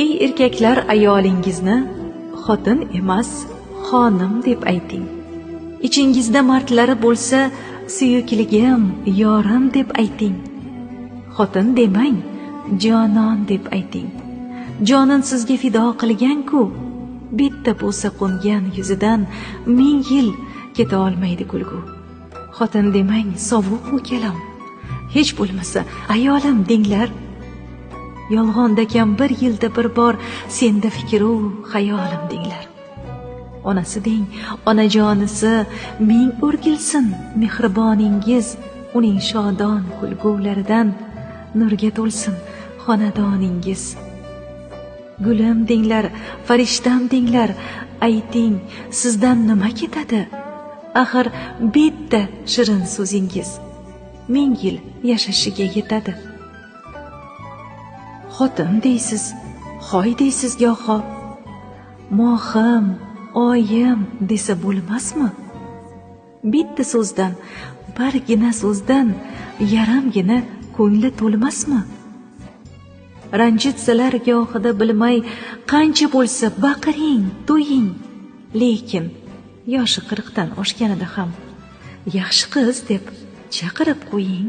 ey erkaklar, ayolingizni xotin emas, xonim deb ayting. Ichingizda mardlari bo'lsa, suyukligim, yorim deb ayting. Xotin demang, jonon deb ayting. Jonin sizga fido qilgan-ku, bitta bo'lsa qo'ngan yuzidan 1000 yil keta olmaydi kulgu. Xotin demang, sovuq kalom, hech bo'lmasa ayolim denglar. Yolg'onda kam 1 yilda bir bor senda fikru xayolim denglar. Onasi deng, onajonisi, ming o'rgilsin mehriboningiz, uning shodon kulgularidan nurga to'lsin xonadoningiz. Gulim denglar, farishtam denglar, ayting, sizdan nima ketadi? Axir bitta shirin so'zingiz 1000 yil yashashiga yetadi. Xotin deysiz, hoy deysiz goho, mohim, oyim desa bo'lmasmi? Bitta so'zdan, birgina so'zdan yaramgina ko'ngli to'lmasmi? Ranjitsalar gohida bilmay qancha bo'lsa baqiring, to'ying, lekin yoshi 40 dan oshganida ham yaxshi qiz deb chaqirib qo'ying.